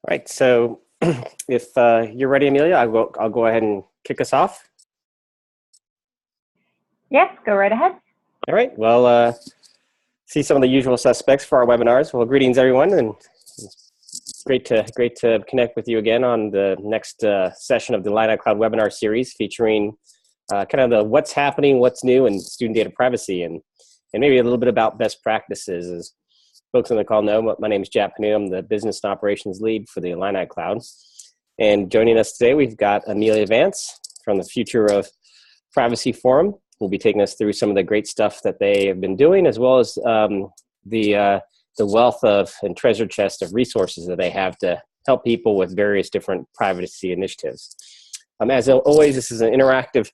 All right, so if you're ready, Amelia, I'll go ahead and kick us off. Yes, go right ahead. All right, well, see some of the usual suspects for our webinars. Well, greetings, everyone, and it's great to connect with you again on the next session of the IlliniCloud webinar series featuring kind of the what's happening, what's new, and student data privacy, and maybe a little bit about best practices. As folks on the call know, my name is Jat Pannu. I'm the business and operations lead for the IlliniCloud. And joining us today, we've got Amelia Vance from the Future of Privacy Forum. Who'll be taking us through some of the great stuff that they have been doing, as well as the wealth of and treasure chest of resources that they have to help people with various different privacy initiatives. As always, this is an interactive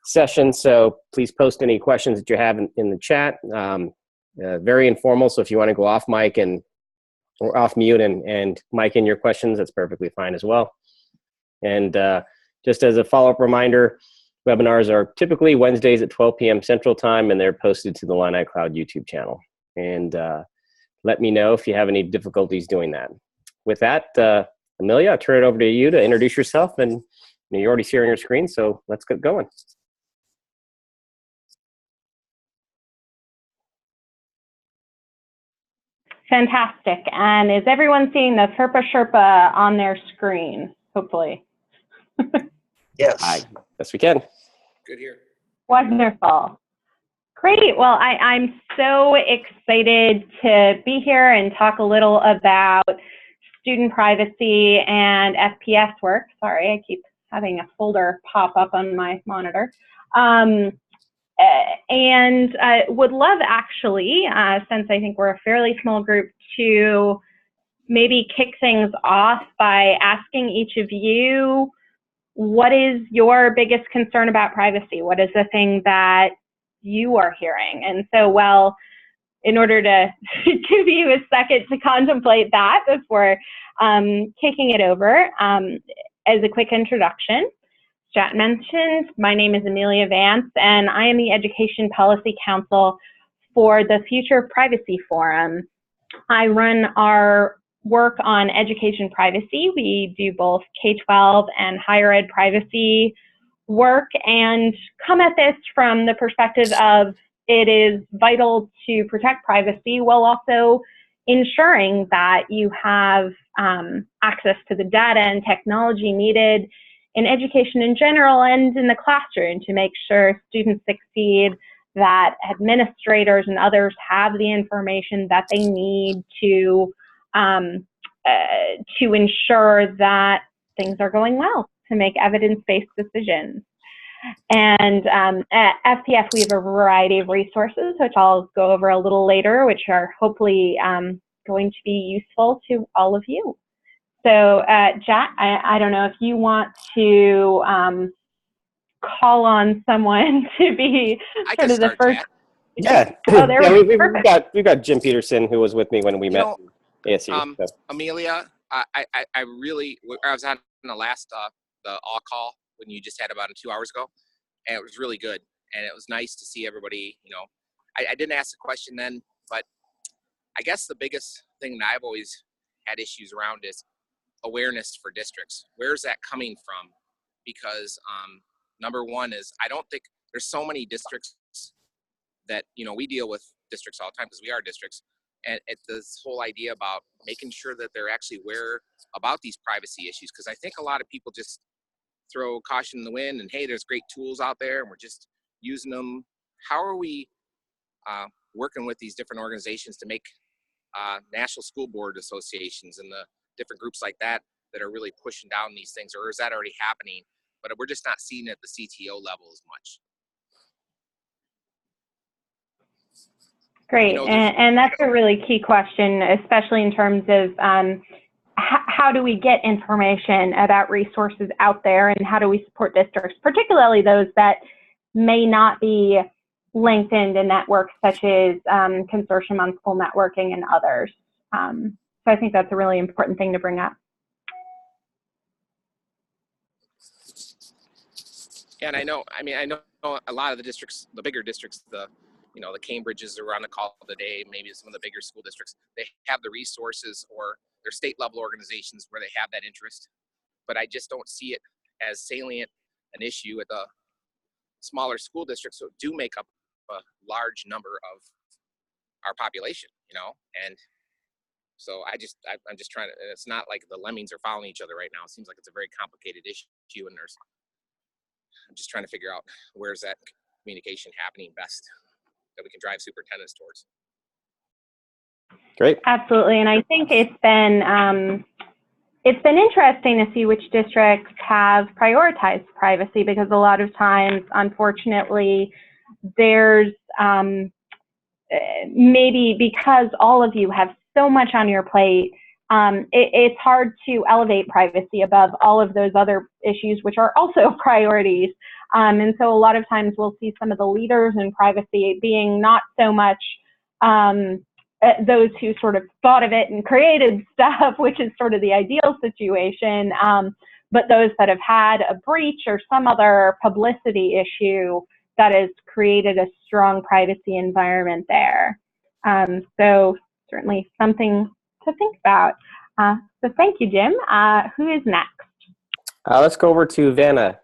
session, so please post any questions that you have in the chat. Very informal, so if you want to go off mic or off mute and mic in your questions, that's perfectly fine as well. And just as a follow-up reminder, webinars are typically Wednesdays at 12 p.m. Central Time, and they're posted to the IlliniCloud YouTube channel. And let me know if you have any difficulties doing that. With that, Amelia, I'll turn it over to you to introduce yourself, and you're already sharing your screen, so let's get going. Fantastic. And is everyone seeing the FERPA Sherpa on their screen, hopefully? Yes. Yes, we can. Good here. Wonderful. Great. Well, I'm so excited to be here and talk a little about student privacy and FPS work. Sorry, I keep having a folder pop up on my monitor. And would love actually, since I think we're a fairly small group, to maybe kick things off by asking each of you, what is your biggest concern about privacy? What is the thing that you are hearing? And so, well, in order to give you a second to contemplate that before kicking it over, as a quick introduction, as Jat mentioned, my name is Amelia Vance, and I am the Education Policy Counsel for the Future of Privacy Forum. I run our work on education privacy. We do both K-12 and higher ed privacy work, and come at this from the perspective of it is vital to protect privacy while also ensuring that you have access to the data and technology needed in education in general and in the classroom to make sure students succeed, that administrators and others have the information that they need to ensure that things are going well, to make evidence-based decisions. And at FPS, we have a variety of resources, which I'll go over a little later, which are hopefully going to be useful to all of you. So, Jat, I don't know if you want to call on someone to be sort of the first. Yeah. Oh, there we go. We've got Jim Peterson, who was with me when we met ASU. So. Amelia, I was on the last the all call when you just had about 2 hours ago, and it was really good, and it was nice to see everybody. I didn't ask the question then, but I guess the biggest thing that I've always had issues around is awareness for districts. Where's that coming from? Because number one is I don't think there's so many districts that, we deal with districts all the time because we are districts. And it's this whole idea about making sure that they're actually aware about these privacy issues. Because I think a lot of people just throw caution in the wind and, hey, there's great tools out there and we're just using them. How are we working with these different organizations to make national school board associations and the different groups like that are really pushing down these things? Or is that already happening? But we're just not seeing it at the CTO level as much. Great, and that's a really key question, especially in terms of how do we get information about resources out there, and how do we support districts, particularly those that may not be linked into networks such as Consortium on School Networking and others. So I think that's a really important thing to bring up. Yeah, and I know a lot of the districts, the bigger districts, the Cambridges are on the call today, maybe some of the bigger school districts, they have the resources, or their state level organizations where they have that interest. But I just don't see it as salient an issue at the smaller school districts that do make up a large number of our population, and so I'm just trying to, it's not like the lemmings are following each other right now. It seems like it's a very complicated issue, and I'm just trying to figure out where's that communication happening best that we can drive superintendents towards. Great. Absolutely. And I think it's been interesting to see which districts have prioritized privacy, because a lot of times, unfortunately, there's maybe because all of you have so much on your plate, it's hard to elevate privacy above all of those other issues, which are also priorities. And so a lot of times we'll see some of the leaders in privacy being not so much those who sort of thought of it and created stuff, which is sort of the ideal situation, but those that have had a breach or some other publicity issue that has created a strong privacy environment there. So certainly something to think about. So thank you, Jim. Who is next? Let's go over to Vanna.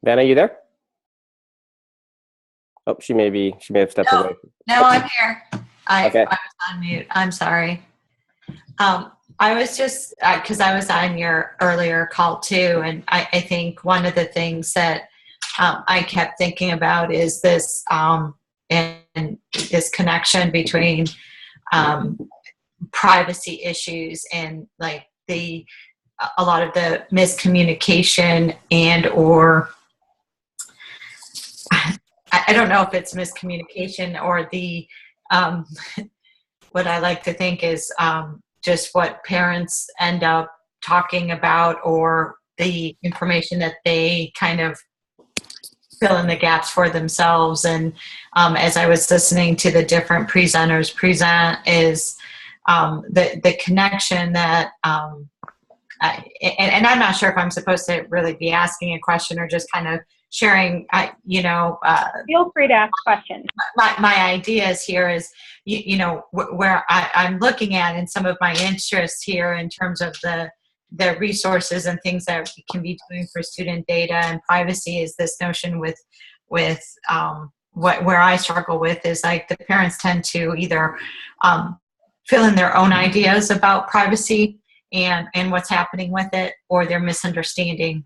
Vanna, you there? Oh, she may have stepped away. No, I'm here. Okay. I was on mute. I'm sorry. I was just, because I was on your earlier call too, and I think one of the things that I kept thinking about is this, and this connection between privacy issues and like a lot of the miscommunication and or I don't know if it's miscommunication or the what I like to think is just what parents end up talking about, or the information that they kind of fill in the gaps for themselves. And as I was listening to the different presenters present, is the connection that and I'm not sure if I'm supposed to really be asking a question or just kind of sharing, Feel free to ask questions. My ideas here is, where I'm looking at in some of my interests here in terms of the resources and things that we can be doing for student data and privacy, is this notion with where I struggle with is like the parents tend to either fill in their own ideas about privacy and what's happening with it, or they're misunderstanding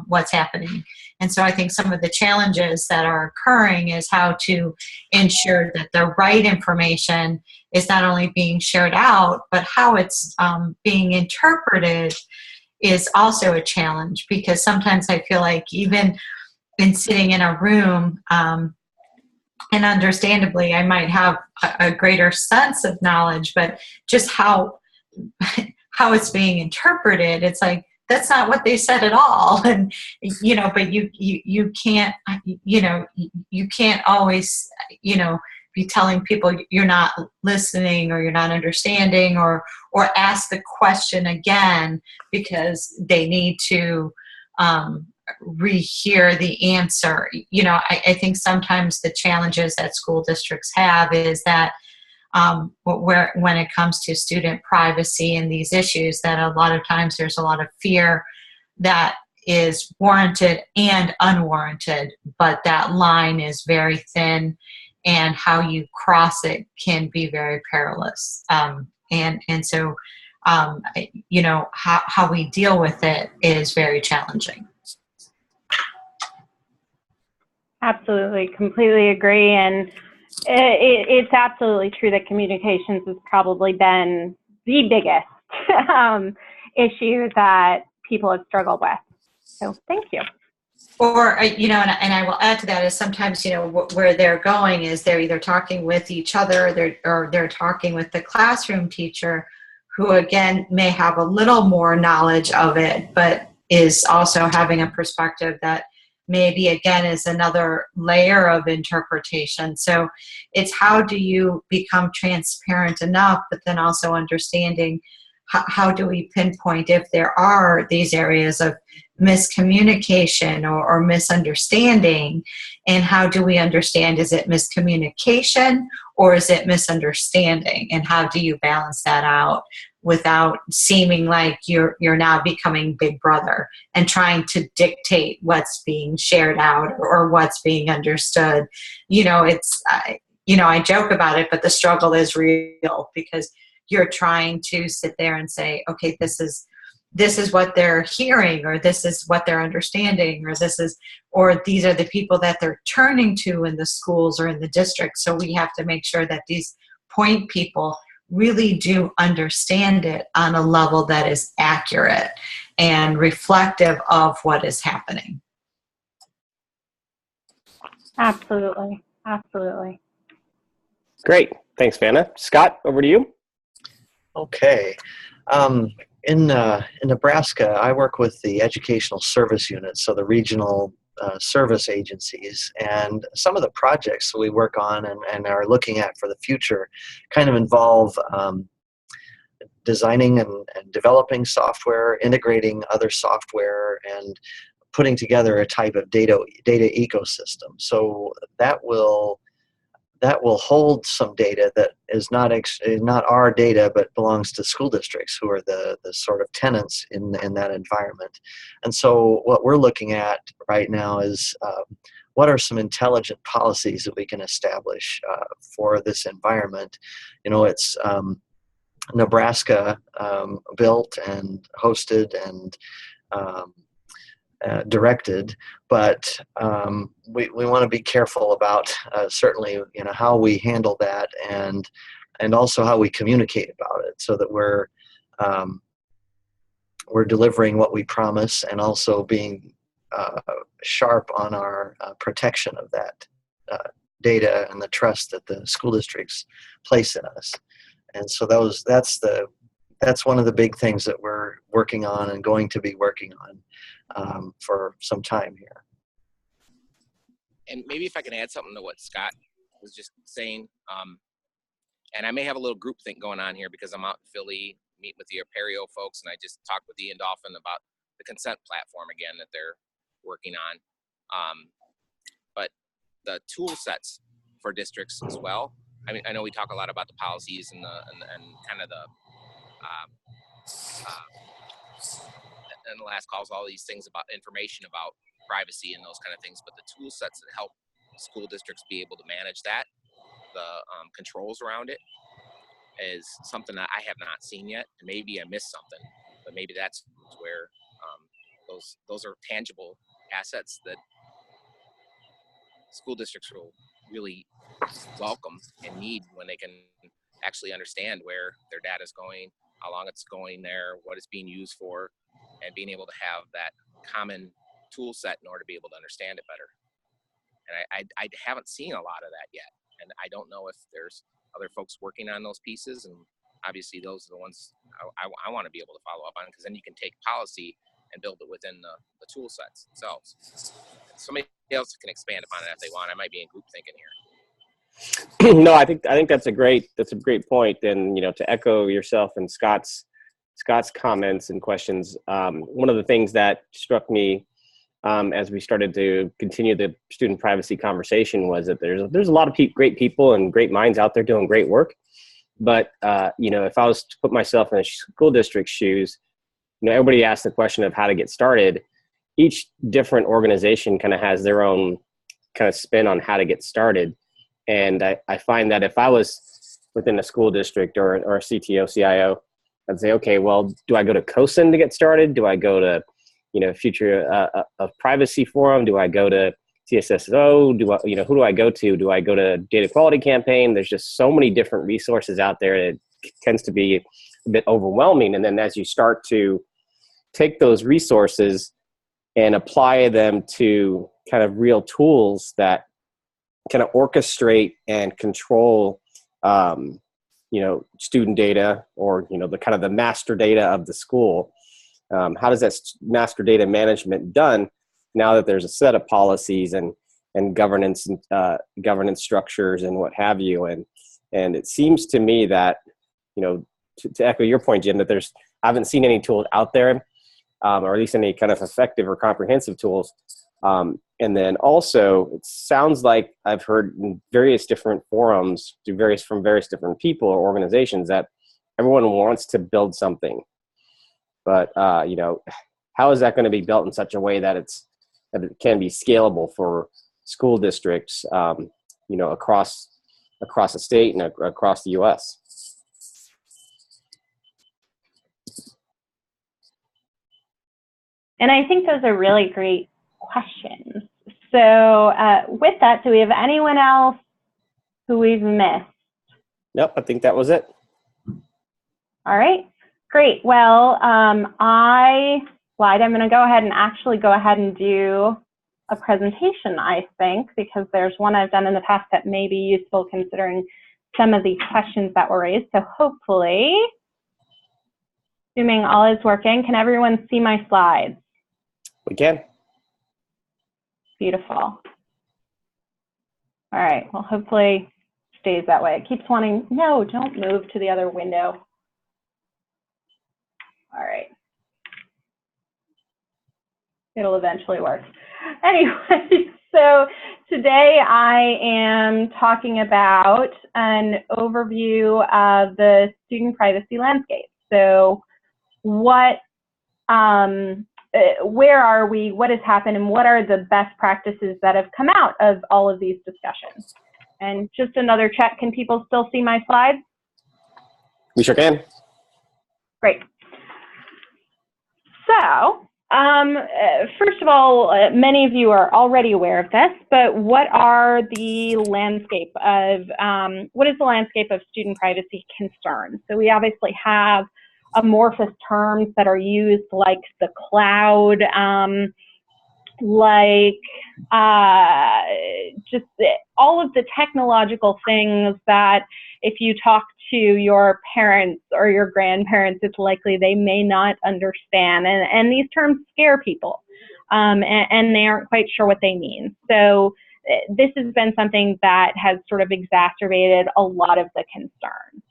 what's happening. And so I think some of the challenges that are occurring is how to ensure that the right information is not only being shared out, but how it's being interpreted is also a challenge, because sometimes I feel like even in sitting in a room, and understandably I might have a greater sense of knowledge, but just how it's being interpreted, it's like, that's not what they said at all. And, but you can't, you can't always, be telling people you're not listening or you're not understanding, or ask the question again because they need to rehear the answer. I think sometimes the challenges that school districts have is that when it comes to student privacy and these issues, that a lot of times there's a lot of fear that is warranted and unwarranted, but that line is very thin, and how you cross it can be very perilous. And so, how we deal with it is very challenging. Absolutely, completely agree. And it's absolutely true that communications has probably been the biggest issue that people have struggled with. So thank you. Or, and I will add to that is sometimes, where they're going is they're either talking with each other or they're talking with the classroom teacher, who again may have a little more knowledge of it, but is also having a perspective that maybe again is another layer of interpretation. So it's how do you become transparent enough, but then also understanding how do we pinpoint if there are these areas of miscommunication or misunderstanding, and how do we understand, is it miscommunication or is it misunderstanding, and how do you balance that out without seeming like you're now becoming big brother and trying to dictate what's being shared out or what's being understood. I joke about it, but the struggle is real, because you're trying to sit there and say, okay, this is what they're hearing, or this is what they're understanding, or these are the people that they're turning to in the schools or in the district. So we have to make sure that these point people really do understand it on a level that is accurate and reflective of what is happening. Absolutely. Absolutely. Great. Thanks, Vanna. Scott, over to you. Okay. In Nebraska, I work with the educational service units, so the regional service agencies, and some of the projects that we work on and are looking at for the future kind of involve designing and developing software, integrating other software, and putting together a type of data ecosystem. So that will hold some data that is not our data, but belongs to school districts, who are the sort of tenants in that environment. And so what we're looking at right now is what are some intelligent policies that we can establish for this environment. It's Nebraska built and hosted and directed, but we want to be careful about certainly how we handle that, and also how we communicate about it, so that we're delivering what we promise, and also being sharp on our protection of that data and the trust that the school districts place in us. And so that's one of the big things that we're working on and going to be working on for some time here. And maybe if I can add something to what Scott was just saying, and I may have a little group think going on here because I'm out in Philly, meet with the Aperio folks, and I just talked with Ian Dolphin about the consent platform again that they're working on. But the tool sets for districts as well. I mean, I know we talk a lot about the policies and kind of the in the last calls, all these things about information about privacy and those kind of things, but the tool sets that help school districts be able to manage that, the controls around it, is something that I have not seen yet. And maybe I missed something, but maybe that's where those are tangible assets that school districts will really welcome and need when they can actually understand where their data is going, how long it's going there, what it's being used for, and being able to have that common tool set in order to be able to understand it better. And I haven't seen a lot of that yet. And I don't know if there's other folks working on those pieces. And obviously those are the ones I want to be able to follow up on, because then you can take policy and build it within the tool sets themselves. Somebody else can expand upon it if they want. I might be in group thinking here. No, I think that's a great point. And to echo yourself and Scott's comments and questions, one of the things that struck me as we started to continue the student privacy conversation was that there's a lot of great people and great minds out there doing great work. But if I was to put myself in a school district's shoes, everybody asked the question of how to get started. Each different organization kind of has their own kind of spin on how to get started. And I find that if I was within a school district or a CTO, CIO, I'd say, okay, well, do I go to COSIN to get started? Do I go to, Future of Privacy Forum? Do I go to CSSO? Who do I go to? Do I go to Data Quality Campaign? There's just so many different resources out there. It tends to be a bit overwhelming. And then as you start to take those resources and apply them to kind of real tools that kind of orchestrate and control, student data, or, the kind of the master data of the school. How does that master data management done now that there's a set of policies and governance governance structures and what have you? And it seems to me that, to echo your point, Jim, that I haven't seen any tools out there, or at least any kind of effective or comprehensive tools. And then also, it sounds like I've heard in various different forums from various different people or organizations that everyone wants to build something. But, how is that going to be built in such a way that it can be scalable for school districts, across the state and across the U.S.? And I think those are really great questions. So with that, do we have anyone else who we've missed? Nope, I think that was it. All right, great. Well, I'm going to go ahead and do a presentation, I think, because there's one I've done in the past that may be useful considering some of these questions that were raised. So hopefully, assuming all is working, can everyone see my slides? We can. Beautiful. All right, well, hopefully it stays that way. It keeps wanting, no, don't move to the other window. All right. It'll eventually work. Anyway, so today I am talking about an overview of the student privacy landscape. So where are we, what has happened, and what are the best practices that have come out of all of these discussions? And just another check, can people still see my slides? We sure can. Great. So, first of all, many of you are already aware of this, but what is the landscape of student privacy concerns? So we obviously have amorphous terms that are used like the cloud, just all of the technological things that if you talk to your parents or your grandparents, it's likely they may not understand. And these terms scare people, and they aren't quite sure what they mean. So this has been something that has sort of exacerbated a lot of the concerns.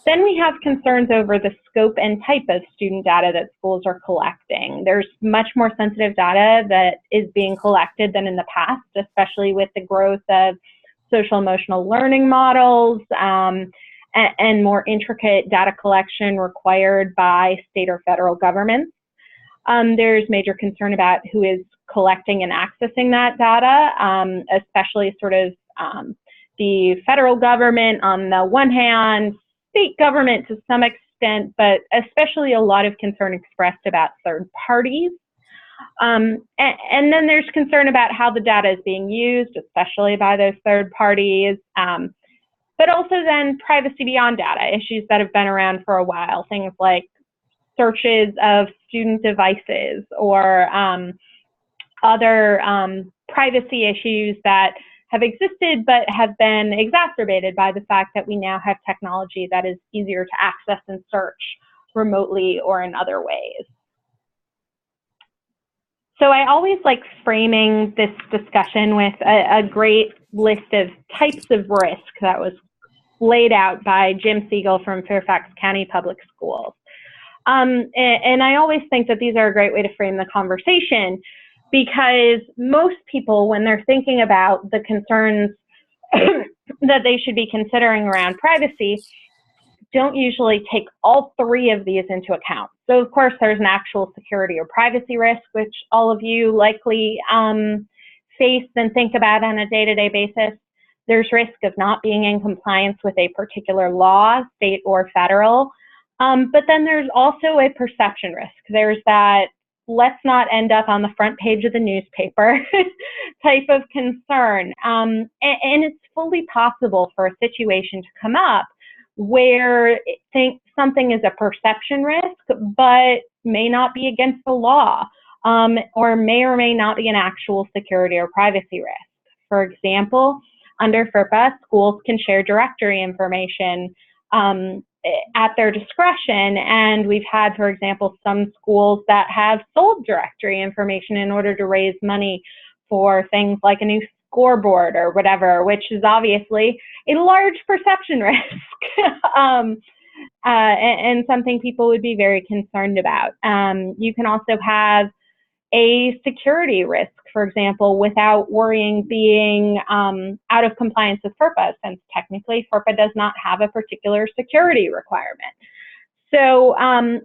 Then we have concerns over the scope and type of student data that schools are collecting. There's much more sensitive data that is being collected than in the past, especially with the growth of social emotional learning models and more intricate data collection required by state or federal governments. There's major concern about who is collecting and accessing that data, especially sort of the federal government on the one hand, state government to some extent, but especially a lot of concern expressed about third parties. And then there's concern about how the data is being used, especially by those third parties, but also then privacy beyond data, issues that have been around for a while, things like searches of student devices or other privacy issues that have existed but have been exacerbated by the fact that we now have technology that is easier to access and search remotely or in other ways. So I always like framing this discussion with a great list of types of risk that was laid out by Jim Siegel from Fairfax County Public Schools. And I always think that these are a great way to frame the conversation, because most people, when they're thinking about the concerns that they should be considering around privacy, don't usually take all three of these into account. So of course there's an actual security or privacy risk, which all of you likely face and think about on a day-to-day basis. There's risk of not being in compliance with a particular law, state or federal. But then there's also a perception risk. There's that let's not end up on the front page of the newspaper type of concern. And it's fully possible for a situation to come up where something is a perception risk, but may not be against the law, or may not be an actual security or privacy risk. For example, under FERPA, schools can share directory information at their discretion, and we've had, for example, some schools that have sold directory information in order to raise money for things like a new scoreboard or whatever, which is obviously a large perception risk. and something people would be very concerned about. You can also have a security risk, for example, without worrying being out of compliance with FERPA, since technically FERPA does not have a particular security requirement. So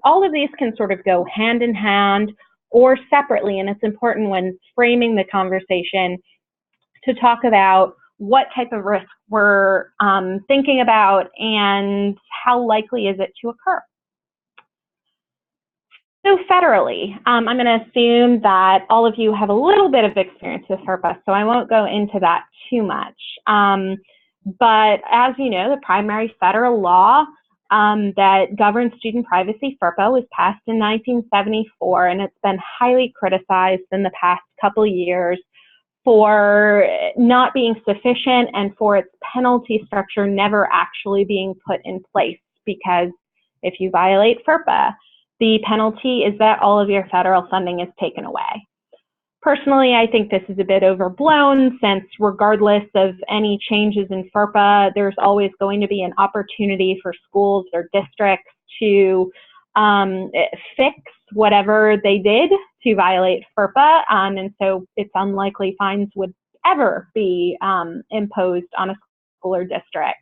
all of these can sort of go hand in hand or separately, and it's important when framing the conversation to talk about what type of risk we're thinking about and how likely is it to occur. So federally, I'm going to assume that all of you have a little bit of experience with FERPA, so I won't go into that too much. But as you know, the primary federal law that governs student privacy, FERPA, was passed in 1974, and it's been highly criticized in the past couple years for not being sufficient and for its penalty structure never actually being put in place, because if you violate FERPA, the penalty is that all of your federal funding is taken away. Personally, I think this is a bit overblown, since regardless of any changes in FERPA, there's always going to be an opportunity for schools or districts to fix whatever they did to violate FERPA, and so it's unlikely fines would ever be imposed on a school or district,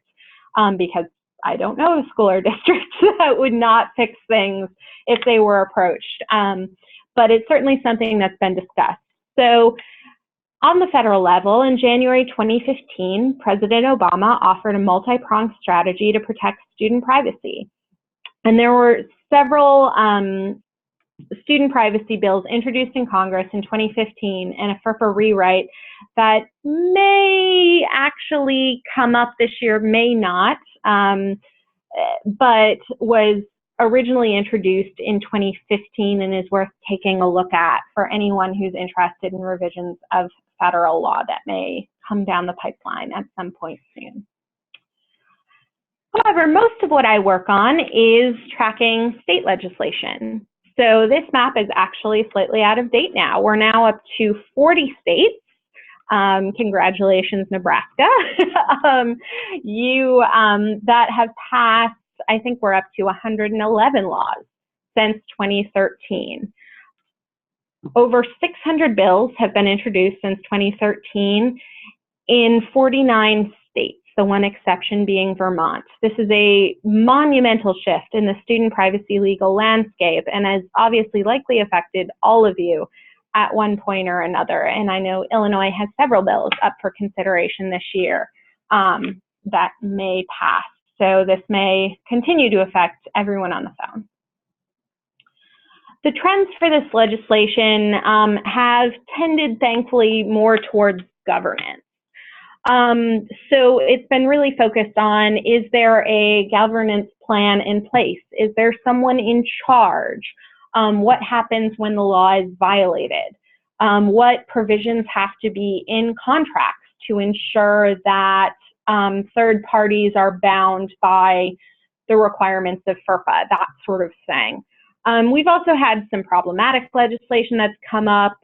because I don't know of school or districts that would not fix things if they were approached. But it's certainly something that's been discussed. So on the federal level, in January 2015, President Obama offered a multi-pronged strategy to protect student privacy. And there were several student privacy bills introduced in Congress in 2015 and a FERPA rewrite that may actually come up this year, may not, but was originally introduced in 2015 and is worth taking a look at for anyone who's interested in revisions of federal law that may come down the pipeline at some point soon. However, most of what I work on is tracking state legislation. So this map is actually slightly out of date now. We're now up to 40 states. Congratulations, Nebraska. That have passed, I think we're up to 111 laws since 2013. Over 600 bills have been introduced since 2013 in 49 states, the one exception being Vermont. This is a monumental shift in the student privacy legal landscape and has obviously likely affected all of you at one point or another. And I know Illinois has several bills up for consideration this year that may pass. So this may continue to affect everyone on the phone. The trends for this legislation have tended, thankfully, more towards governance. So it's been really focused on, is there a governance plan in place? Is there someone in charge? What happens when the law is violated? What provisions have to be in contracts to ensure that third parties are bound by the requirements of FERPA, that sort of thing. We've also had some problematic legislation that's come up,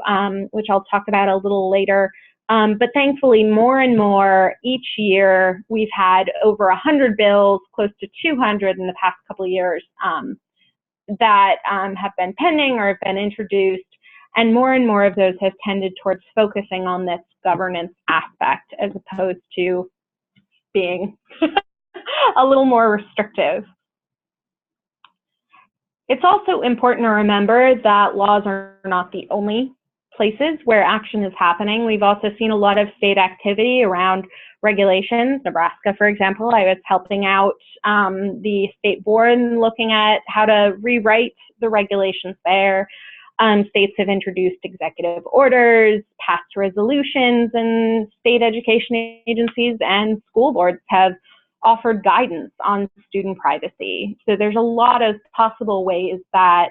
which I'll talk about a little later. But thankfully, more and more each year, we've had over 100 bills, close to 200 in the past couple of years, that have been pending or have been introduced. And more of those have tended towards focusing on this governance aspect as opposed to being a little more restrictive. It's also important to remember that laws are not the only places where action is happening. We've also seen a lot of state activity around regulations. Nebraska, for example, I was helping out the state board and looking at how to rewrite the regulations there. States have introduced executive orders, passed resolutions, and state education agencies and school boards have offered guidance on student privacy. So there's a lot of possible ways that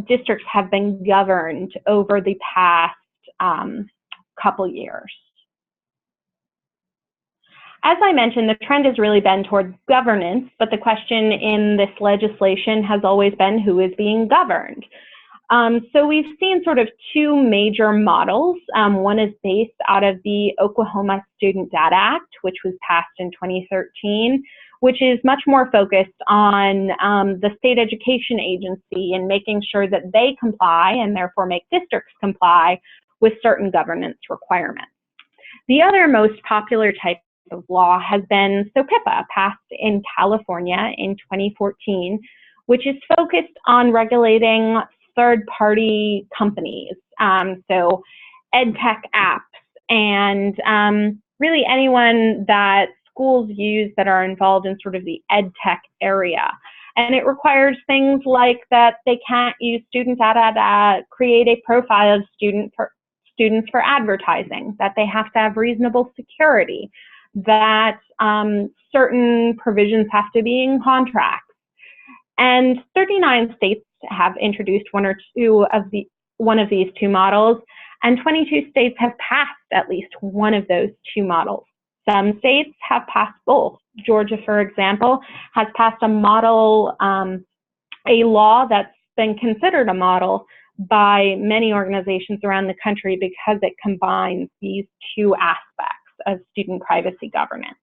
districts have been governed over the past couple years. As I mentioned, the trend has really been towards governance, but the question in this legislation has always been who is being governed. So we've seen sort of two major models. One is based out of the Oklahoma Student Data Act, which was passed in 2013, which is much more focused on the state education agency and making sure that they comply and therefore make districts comply with certain governance requirements. The other most popular type of law has been SOPIPA, passed in California in 2014, which is focused on regulating third-party companies, so ed tech apps, and really anyone that schools use that are involved in sort of the ed tech area. And it requires things like that they can't use student data, create a profile of students for advertising, that they have to have reasonable security, that certain provisions have to be in contracts. And 39 states have introduced one of these two models, and 22 states have passed at least one of those two models. Some states have passed both. Georgia, for example, has passed a model, a law that's been considered a model by many organizations around the country because it combines these two aspects of student privacy governance.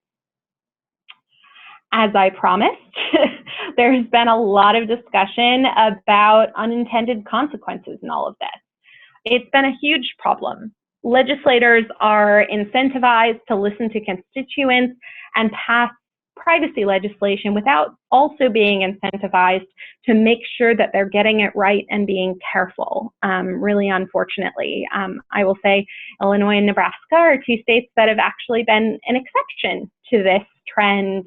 As I promised, there's been a lot of discussion about unintended consequences in all of this. It's been a huge problem. Legislators are incentivized to listen to constituents and pass privacy legislation without also being incentivized to make sure that they're getting it right and being careful, really unfortunately. I will say Illinois and Nebraska are two states that have actually been an exception to this trend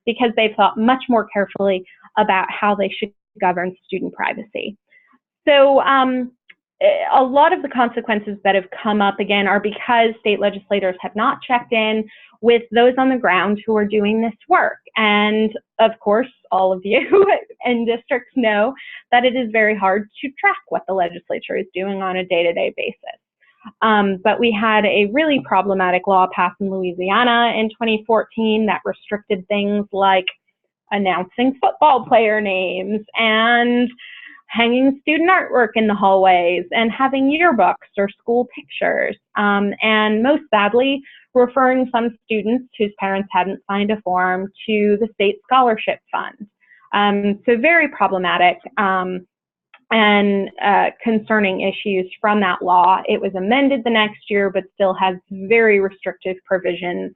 because they've thought much more carefully about how they should govern student privacy. So a lot of the consequences that have come up again are because state legislators have not checked in with those on the ground who are doing this work. And of course, all of you in districts know that it is very hard to track what the legislature is doing on a day-to-day basis. But we had a really problematic law passed in Louisiana in 2014 that restricted things like announcing football player names and hanging student artwork in the hallways and having yearbooks or school pictures, and most sadly, referring some students whose parents hadn't signed a form to the state scholarship fund. So very problematic and concerning issues from that law. It was amended the next year, but still has very restrictive provisions.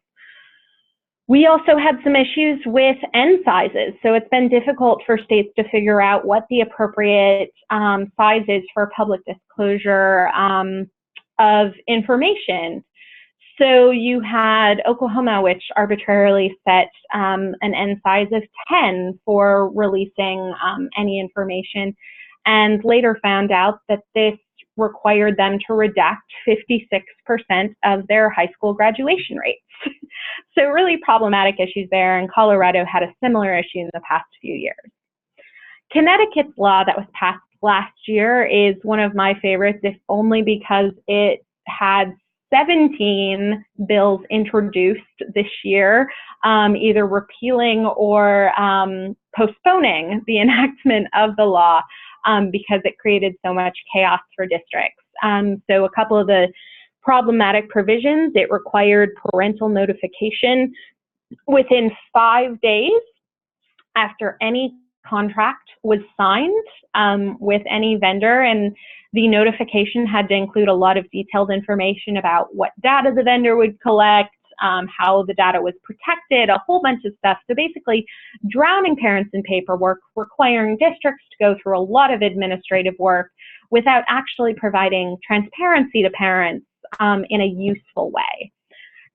We also had some issues with N sizes, so it's been difficult for states to figure out what the appropriate size is for public disclosure of information. So you had Oklahoma, which arbitrarily set an N size of 10 for releasing any information, and later found out that this required them to redact 56% of their high school graduation rates. So really problematic issues there, and Colorado had a similar issue in the past few years. Connecticut's law that was passed last year is one of my favorites, if only because it had 17 bills introduced this year, either repealing or postponing the enactment of the law because it created so much chaos for districts. So a couple of the problematic provisions, it required parental notification within 5 days after any contract was signed with any vendor, and the notification had to include a lot of detailed information about what data the vendor would collect, how the data was protected, a whole bunch of stuff. So basically drowning parents in paperwork, requiring districts to go through a lot of administrative work without actually providing transparency to parents in a useful way.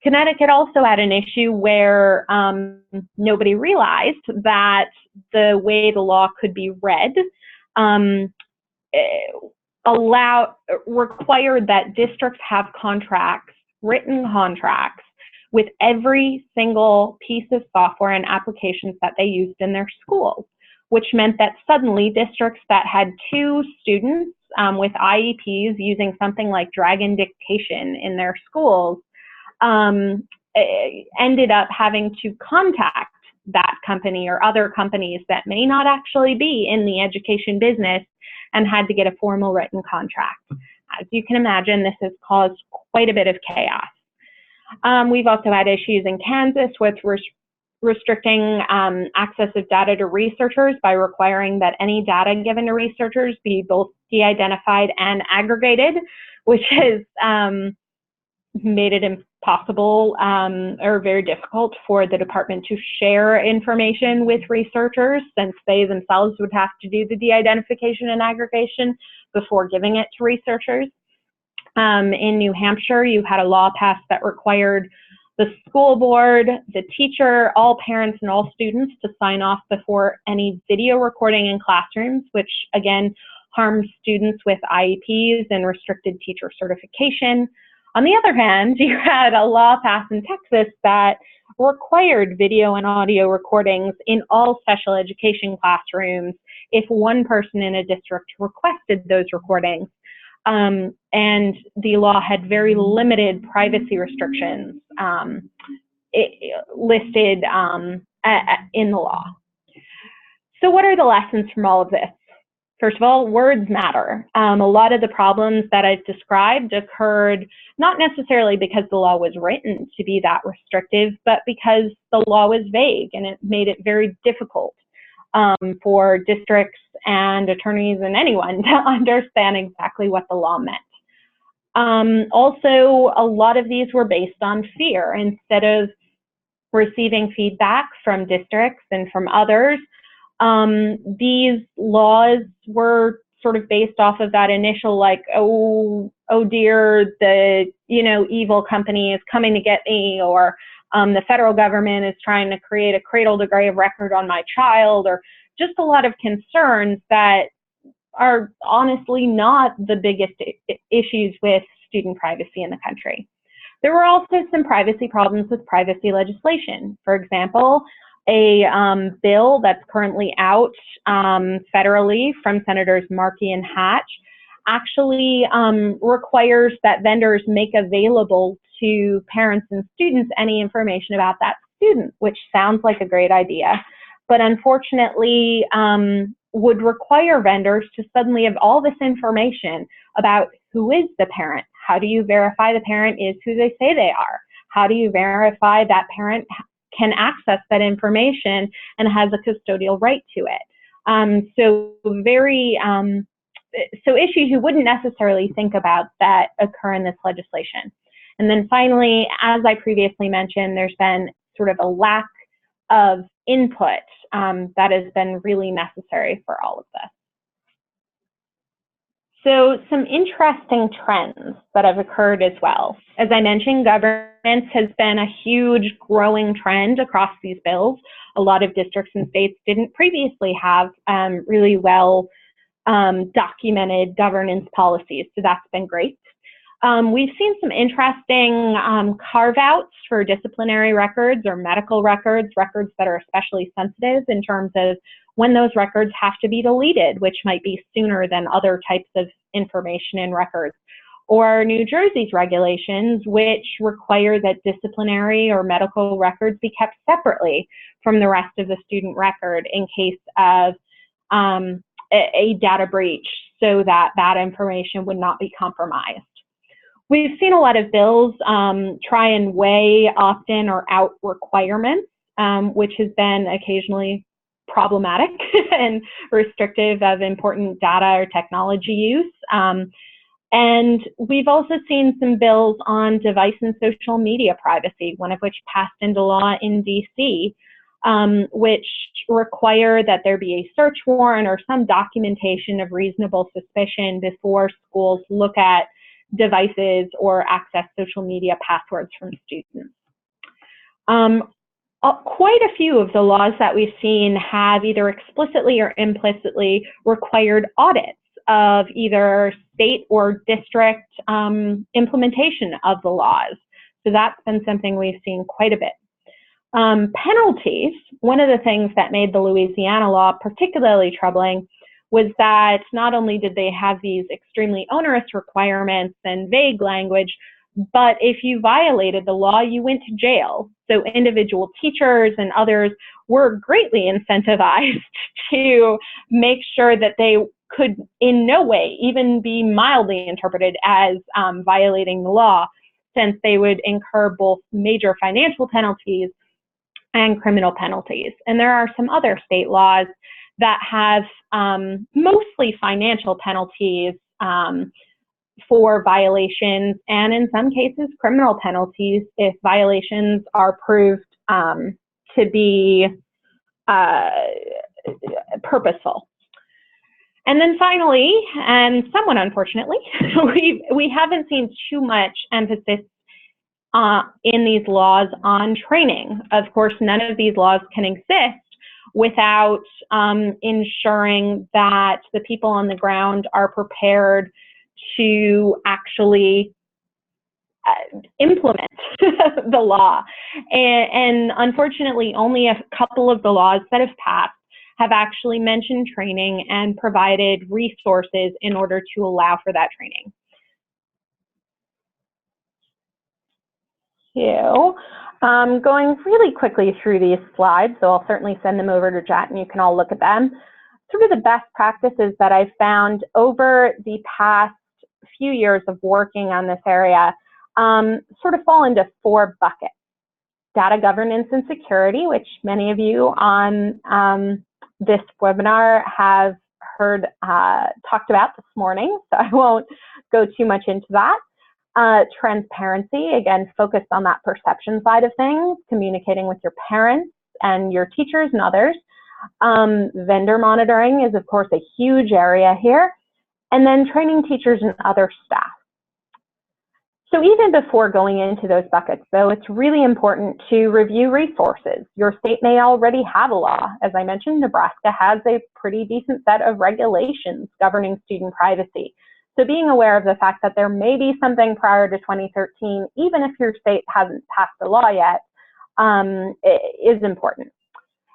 Connecticut also had an issue where nobody realized that the way the law could be read required that districts have contracts, written contracts, with every single piece of software and applications that they used in their schools, which meant that suddenly districts that had 2 students with IEPs using something like Dragon Dictation in their schools ended up having to contact that company or other companies that may not actually be in the education business and had to get a formal written contract. As you can imagine, this has caused quite a bit of chaos. We've also had issues in Kansas with restricting access of data to researchers by requiring that any data given to researchers be both de-identified and aggregated, which has made it impossible or very difficult for the department to share information with researchers, since they themselves would have to do the de-identification and aggregation before giving it to researchers. In New Hampshire, you had a law passed that required the school board, the teacher, all parents, and all students to sign off before any video recording in classrooms, which again harms students with IEPs and restricted teacher certification. On the other hand, you had a law passed in Texas that required video and audio recordings in all special education classrooms if one person in a district requested those recordings. And the law had very limited privacy restrictions listed in the law. So what are the lessons from all of this? First of all, words matter. A lot of the problems that I've described occurred not necessarily because the law was written to be that restrictive, but because the law was vague, and it made it very difficult for districts and attorneys and anyone to understand exactly what the law meant. Also, a lot of these were based on fear. Instead of receiving feedback from districts and from others, these laws were sort of based off of that initial, like, oh dear, the evil company is coming to get me, or the federal government is trying to create a cradle to grave record on my child, or just a lot of concerns that are honestly not the biggest issues with student privacy in the country. There were also some privacy problems with privacy legislation. For example, a bill that's currently out federally from Senators Markey and Hatch actually requires that vendors make available to parents and students any information about that student, which sounds like a great idea, but unfortunately would require vendors to suddenly have all this information about who is the parent. How do you verify the parent is who they say they are? How do you verify that parent can access that information and has a custodial right to it? So issues you wouldn't necessarily think about that occur in this legislation. And then finally, as I previously mentioned, there's been sort of a lack of input that has been really necessary for all of this. So some interesting trends that have occurred as well. As I mentioned, governance has been a huge growing trend across these bills. A lot of districts and states didn't previously have really well documented governance policies, so that's been great. We've seen some interesting carve-outs for disciplinary records or medical records, records that are especially sensitive in terms of when those records have to be deleted, which might be sooner than other types of information and records. Or New Jersey's regulations, which require that disciplinary or medical records be kept separately from the rest of the student record in case of a data breach, so that that information would not be compromised. We've seen a lot of bills try and weigh opt-in or out requirements, which has been occasionally problematic and restrictive of important data or technology use. And we've also seen some bills on device and social media privacy, one of which passed into law in DC, which require that there be a search warrant or some documentation of reasonable suspicion before schools look at devices or access social media passwords from students. Quite a few of the laws that we've seen have either explicitly or implicitly required audits of either state or district implementation of the laws. So that's been something we've seen quite a bit. Penalties, one of the things that made the Louisiana law particularly troubling was that not only did they have these extremely onerous requirements and vague language, but if you violated the law, you went to jail. So individual teachers and others were greatly incentivized to make sure that they could in no way even be mildly interpreted as violating the law, since they would incur both major financial penalties and criminal penalties. And there are some other state laws that have mostly financial penalties for violations, and in some cases criminal penalties if violations are proved to be purposeful. And then finally, and somewhat unfortunately, we haven't seen too much emphasis in these laws on training. Of course, none of these laws can exist without ensuring that the people on the ground are prepared to actually implement the law. And unfortunately, only a couple of the laws that have passed have actually mentioned training and provided resources in order to allow for that training. Going really quickly through these slides, so I'll certainly send them over to Jat and you can all look at them. Sort of the best practices that I've found over the past few years of working on this area sort of fall into 4 buckets. Data governance and security, which many of you on this webinar have heard talked about this morning, so I won't go too much into that. Transparency, again, focused on that perception side of things, communicating with your parents and your teachers and others. Vendor monitoring is, of course, a huge area here. And then training teachers and other staff. So even before going into those buckets, though, it's really important to review resources. Your state may already have a law. As I mentioned, Nebraska has a pretty decent set of regulations governing student privacy. So being aware of the fact that there may be something prior to 2013, even if your state hasn't passed a law yet, is important.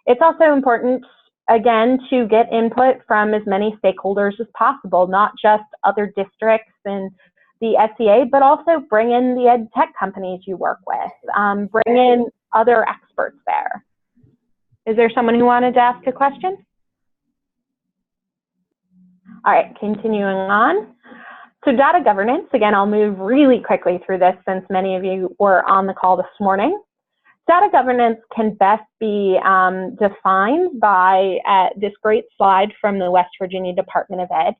It's also important, again, to get input from as many stakeholders as possible, not just other districts and the SEA, but also bring in the ed tech companies you work with, bring in other experts there. Is there someone who wanted to ask a question? All right, continuing on. So data governance, again, I'll move really quickly through this since many of you were on the call this morning. Data governance can best be defined by this great slide from the West Virginia Department of Ed.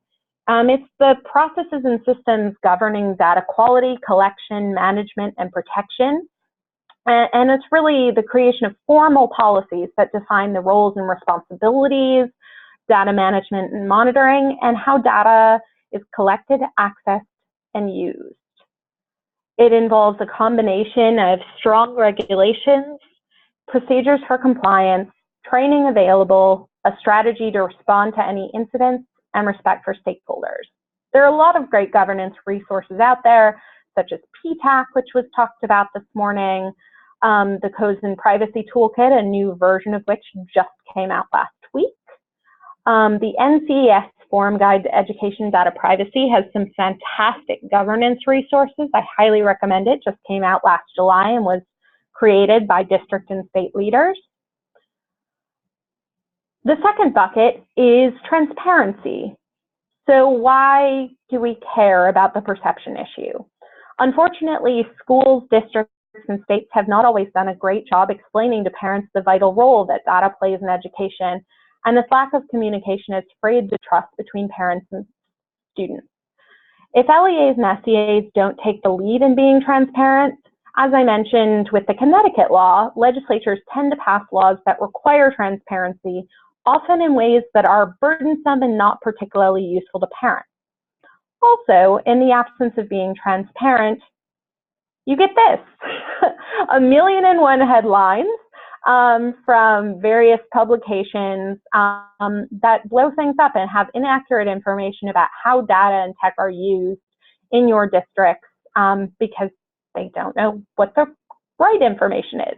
It's the processes and systems governing data quality, collection, management, and protection. And it's really the creation of formal policies that define the roles and responsibilities, data management and monitoring, and how data is collected, accessed, and used. It involves a combination of strong regulations, procedures for compliance, training available, a strategy to respond to any incidents, and respect for stakeholders. There are a lot of great governance resources out there, such as PTAC, which was talked about this morning, the Codes and Privacy Toolkit, a new version of which just came out last week. The NCES Forum Guide to Education Data Privacy has some fantastic governance resources. I highly recommend it. Just came out last July and was created by district and state leaders. The second bucket is transparency. So why do we care about the perception issue? Unfortunately, schools, districts, and states have not always done a great job explaining to parents the vital role that data plays in education, and this lack of communication has frayed the trust between parents and students. If LEAs and SEAs don't take the lead in being transparent, as I mentioned with the Connecticut law, legislatures tend to pass laws that require transparency, often in ways that are burdensome and not particularly useful to parents. Also, in the absence of being transparent, you get this, 1,000,001 headlines from various publications that blow things up and have inaccurate information about how data and tech are used in your districts because they don't know what the right information is.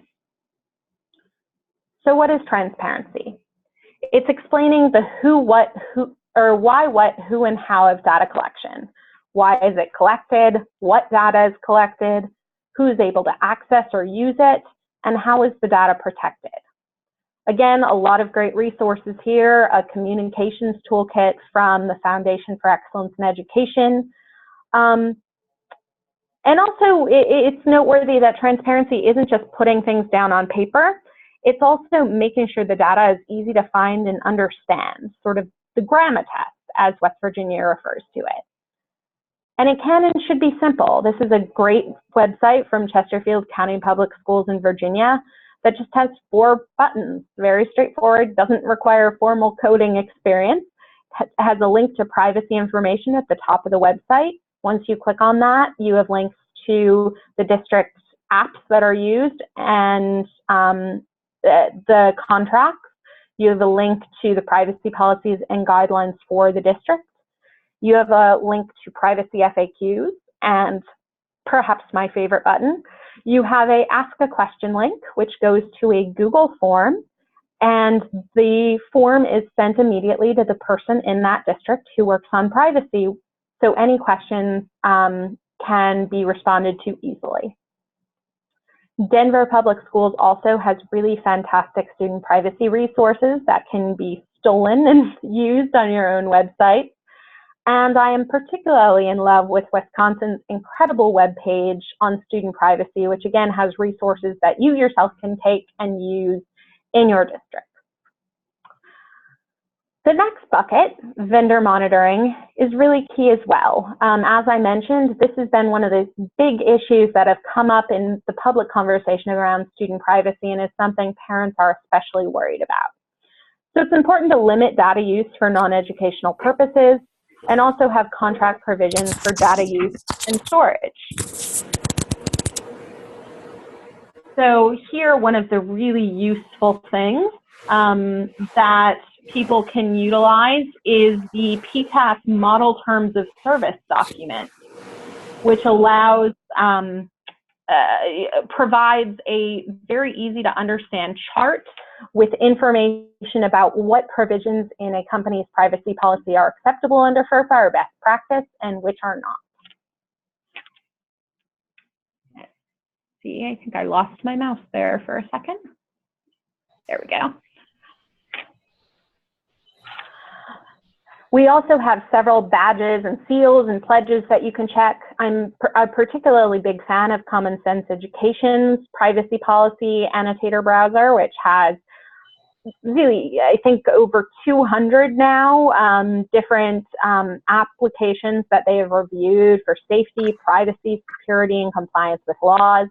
So what is transparency? It's explaining the who, what, who, or why, what, who, and how of data collection. Why is it collected? What data is collected? Who's able to access or use it? And how is the data protected? Again, a lot of great resources here, a communications toolkit from the Foundation for Excellence in Education. And also, it's noteworthy that transparency isn't just putting things down on paper. It's also making sure the data is easy to find and understand, sort of the grammar test, as West Virginia refers to it. And it can and should be simple. This is a great website from Chesterfield County Public Schools in Virginia that just has 4 buttons, very straightforward, doesn't require formal coding experience. It has a link to privacy information at the top of the website. Once you click on that, you have links to the district's apps that are used and the contracts. You have a link to the privacy policies and guidelines for the district. You have a link to privacy FAQs, and perhaps my favorite button, you have a Ask a Question link, which goes to a Google form, and the form is sent immediately to the person in that district who works on privacy, so any questions can be responded to easily. Denver Public Schools also has really fantastic student privacy resources that can be stolen and used on your own website. And I am particularly in love with Wisconsin's incredible webpage on student privacy, which again has resources that you yourself can take and use in your district. The next bucket, vendor monitoring, is really key as well. As I mentioned, this has been one of the big issues that have come up in the public conversation around student privacy and is something parents are especially worried about. So it's important to limit data use for non-educational purposes and also have contract provisions for data use and storage. So here, one of the really useful things that people can utilize is the PTAS Model Terms of Service document, which allows, provides a very easy to understand chart with information about what provisions in a company's privacy policy are acceptable under FERPA or best practice and which are not. Let's see, I think I lost my mouse there for a second. There we go. We also have several badges and seals and pledges that you can check. I'm a particularly big fan of Common Sense Education's privacy policy annotator browser, which has really, I think, over 200 now different applications that they have reviewed for safety, privacy, security, and compliance with laws.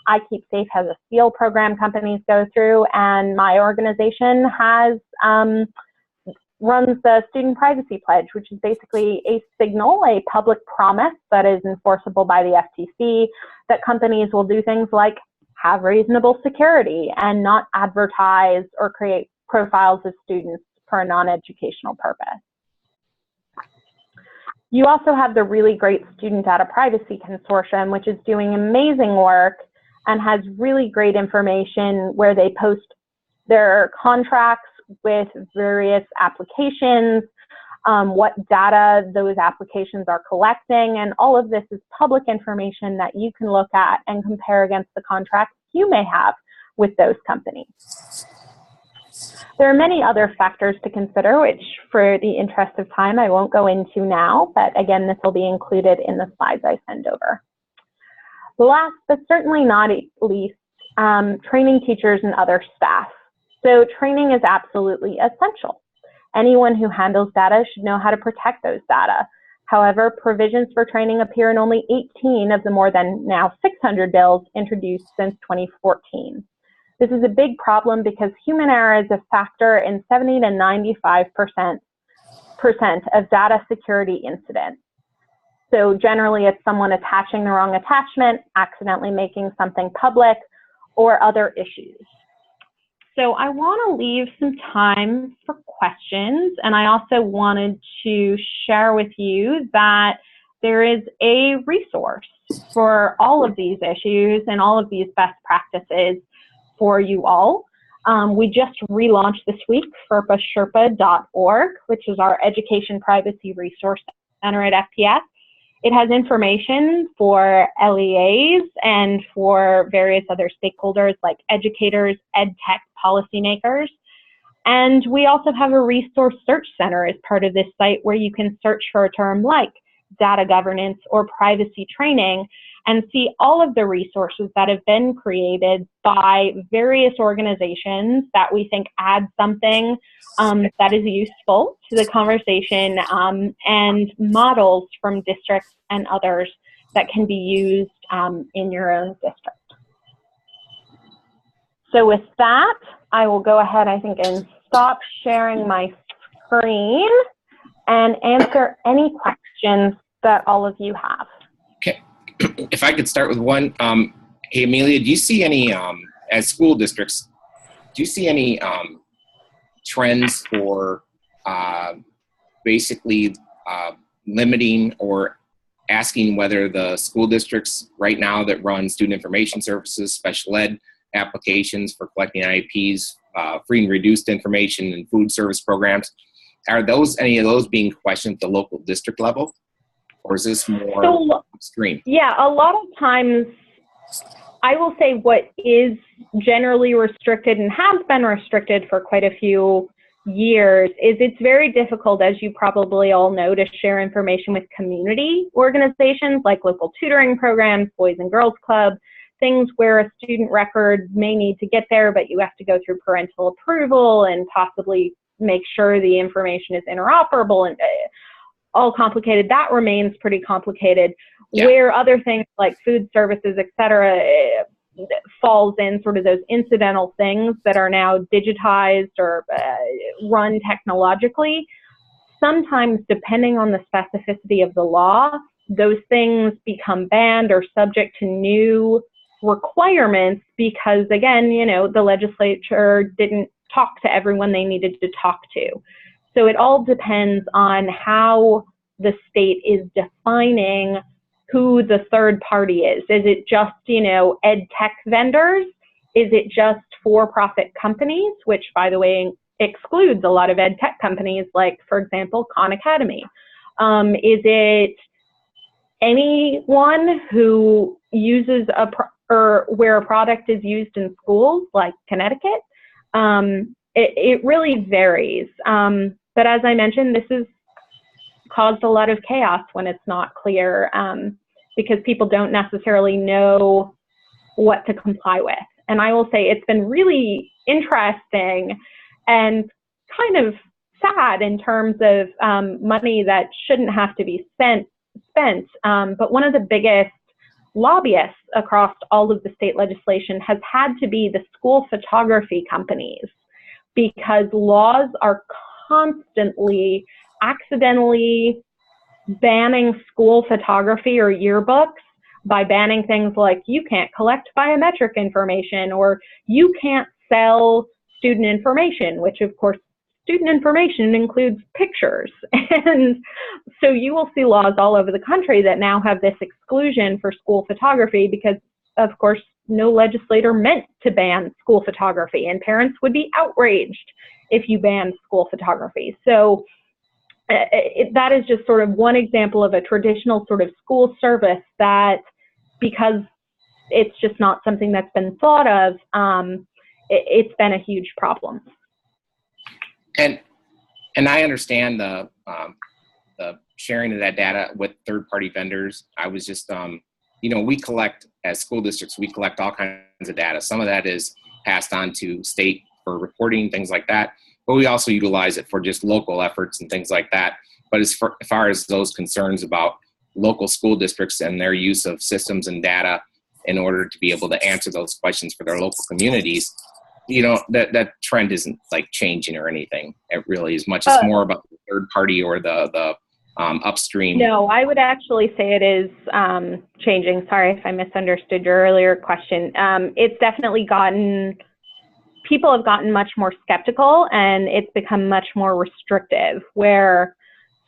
iKeepSafe has a seal program companies go through, and my organization has runs the Student Privacy Pledge, which is basically a signal, a public promise that is enforceable by the FTC, that companies will do things like have reasonable security and not advertise or create profiles of students for a non-educational purpose. You also have the really great Student Data Privacy Consortium, which is doing amazing work and has really great information where they post their contracts with various applications, what data those applications are collecting, and all of this is public information that you can look at and compare against the contracts you may have with those companies. There are many other factors to consider, which for the interest of time, I won't go into now, but again, this will be included in the slides I send over. Last, but certainly not least, training teachers and other staff. So training is absolutely essential. Anyone who handles data should know how to protect those data. However, provisions for training appear in only 18 of the more than now 600 bills introduced since 2014. This is a big problem because human error is a factor in 70 to 95% of data security incidents. So generally it's someone attaching the wrong attachment, accidentally making something public, or other issues. So I want to leave some time for questions, and I also wanted to share with you that there is a resource for all of these issues and all of these best practices for you all. We just relaunched this week FERPASherpa.org, which is our Education Privacy Resource Center at FPS. It has information for LEAs and for various other stakeholders like educators, ed tech, policymakers. And we also have a resource search center as part of this site where you can search for a term like data governance or privacy training and see all of the resources that have been created by various organizations that we think add something that is useful to the conversation, and models from districts and others that can be used in your own district. So with that, I will go ahead, I think, and stop sharing my screen and answer any questions that all of you have. Okay. If I could start with one. Hey, Amelia, do you see any, as school districts, do you see any trends for basically limiting or asking whether the school districts right now that run student information services, special ed applications for collecting IEPs, free and reduced information and food service programs, are those, any of those being questioned at the local district level? Or is this more upstream? Yeah, a lot of times, I will say what is generally restricted and has been restricted for quite a few years is it's very difficult, as you probably all know, to share information with community organizations like local tutoring programs, Boys and Girls Club, things where a student record may need to get there, but you have to go through parental approval and possibly make sure the information is interoperable and all complicated. That remains pretty complicated. Yeah. Where other things like food services, et cetera, falls in sort of those incidental things that are now digitized or run technologically. Sometimes, depending on the specificity of the law, those things become banned or subject to new requirements because, again, you know, the legislature didn't talk to everyone they needed to talk to. So it all depends on how the state is defining who the third party is. Is it just, you know, ed tech vendors? Is it just for-profit companies, which, by the way, excludes a lot of ed tech companies, like, for example, Khan Academy? Is it anyone who uses or where a product is used in schools, like Connecticut? It really varies. But as I mentioned, this has caused a lot of chaos when it's not clear, because people don't necessarily know what to comply with. And I will say it's been really interesting and kind of sad in terms of money that shouldn't have to be spent. But one of the biggest lobbyists across all of the state legislation has had to be the school photography companies, because laws are constantly accidentally banning school photography or yearbooks by banning things like you can't collect biometric information or you can't sell student information, which of course student information includes pictures. And so you will see laws all over the country that now have this exclusion for school photography because, of course, no legislator meant to ban school photography, and parents would be outraged if you banned school photography. So that is just sort of one example of a traditional sort of school service that, because it's just not something that's been thought of, it's been a huge problem. And I understand the sharing of that data with third-party vendors. I was just, you know, we collect, as school districts, we collect all kinds of data. Some of that is passed on to state for reporting, things like that. But we also utilize it for just local efforts and things like that. But as far as those concerns about local school districts and their use of systems and data in order to be able to answer those questions for their local communities, you know, that trend isn't like changing or anything. It really is much as more about the third party or the upstream. No, I would actually say it is changing. Sorry if I misunderstood your earlier question. It's definitely people have gotten much more skeptical, and it's become much more restrictive, where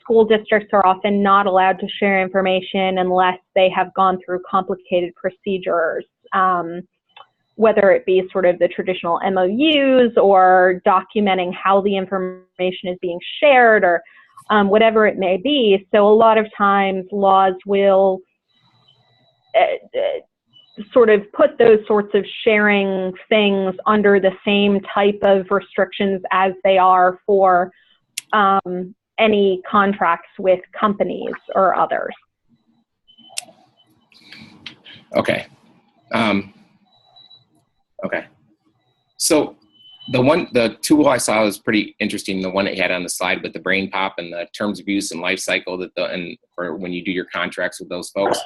school districts are often not allowed to share information unless they have gone through complicated procedures, whether it be sort of the traditional MOUs or documenting how the information is being shared or whatever it may be. So a lot of times laws will sort of put those sorts of sharing things under the same type of restrictions as they are for any contracts with companies or others. Okay. Okay. So the tool I saw was pretty interesting. The one that you had on the slide with the brain pop and the terms of use and life cycle and for when you do your contracts with those folks,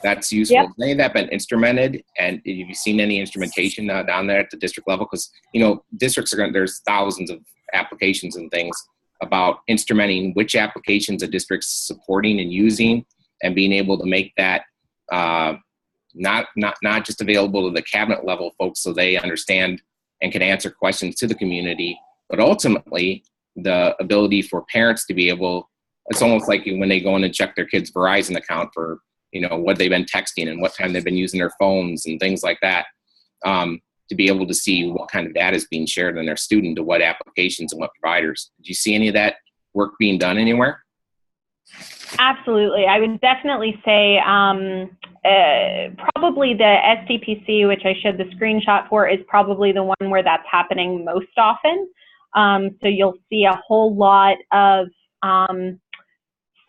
that's useful. Yep. Has any of that been instrumented? And have you seen any instrumentation down there at the district level? Because, districts there's thousands of applications and things about instrumenting which applications a district's supporting and using, and being able to make that not just available to the cabinet level folks so they understand and can answer questions to the community, but ultimately the ability for parents to be able, it's almost like when they go in and check their kids' Verizon account for, what they've been texting and what time they've been using their phones and things like that, to be able to see what kind of data is being shared in their student to what applications and what providers. Did you see any of that work being done anywhere? Absolutely. I would definitely say probably the SDPC, which I showed the screenshot for, is probably the one where that's happening most often. So you'll see a whole lot of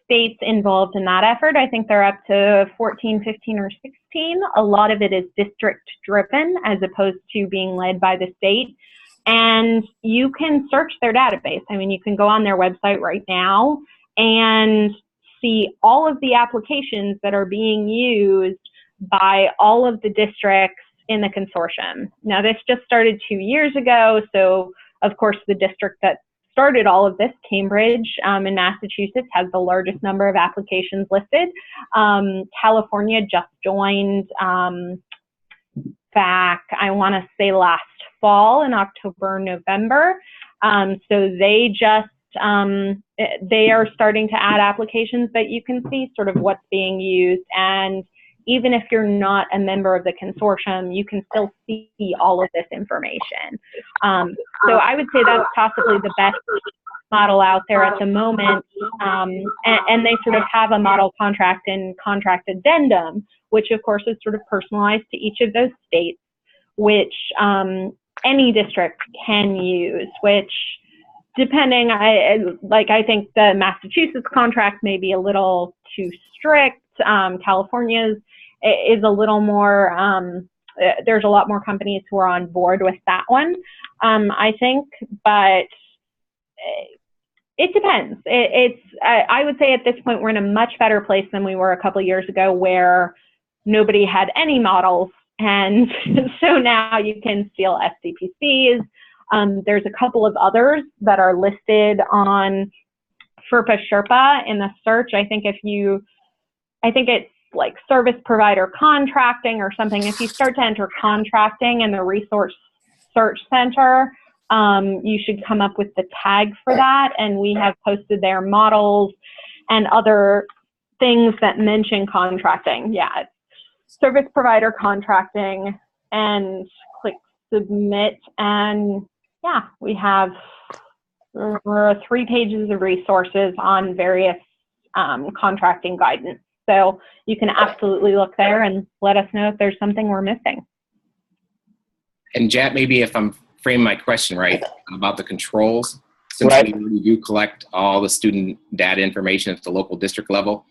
states involved in that effort. I think they're up to 14, 15, or 16. A lot of it is district driven as opposed to being led by the state. And you can search their database. I mean, you can go on their website right now and see all of the applications that are being used by all of the districts in the consortium. Now, this just started 2 years ago, so of course the district that started all of this, Cambridge in Massachusetts, has the largest number of applications listed. California just joined back, I want to say last fall in October, November. So they just they are starting to add applications, but you can see sort of what's being used. And even if you're not a member of the consortium, you can still see all of this information. So I would say that's possibly the best model out there at the moment. And they sort of have a model contract and contract addendum, which of course is sort of personalized to each of those states, which any district can use, which depending, I think the Massachusetts contract may be a little too strict. California's is a little more, there's a lot more companies who are on board with that one, I think, but it depends. I would say at this point we're in a much better place than we were a couple of years ago, where nobody had any models, and so now you can steal SDPCs. There's a couple of others that are listed on FERPA Sherpa in the search. I think it's like service provider contracting or something. If you start to enter contracting in the resource search center, you should come up with the tag for that. And we have posted their models and other things that mention contracting. Yeah, it's service provider contracting, and click submit. And yeah, we have 3 pages of resources on various contracting guidance. So you can absolutely look there and let us know if there's something we're missing. And Jat, maybe if I'm framing my question right about the controls, since we really do collect all the student data information at the local district level,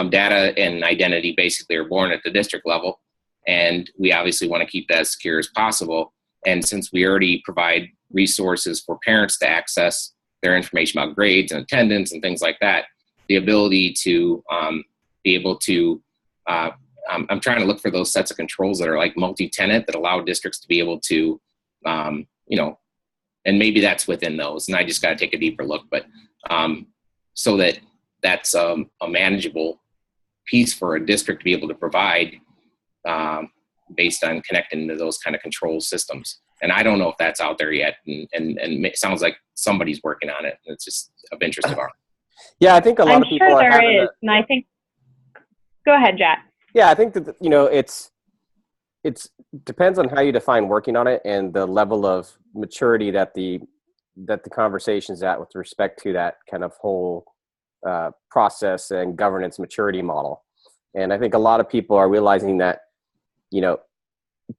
data and identity basically are born at the district level, and we obviously want to keep that as secure as possible. And since we already provide resources for parents to access their information about grades and attendance and things like that, the ability to be able to, I'm trying to look for those sets of controls that are like multi-tenant that allow districts to be able to, and maybe that's within those, and I just got to take a deeper look, but so that's a manageable piece for a district to be able to provide based on connecting to those kind of control systems. And I don't know if that's out there yet, and it sounds like somebody's working on it. It's just of interest of ours. Yeah, I think a lot of people are having there is, and I think, go ahead, Jat. Yeah, I think that, it's depends on how you define working on it and the level of maturity that the conversation's at with respect to that kind of whole process and governance maturity model. And I think a lot of people are realizing that,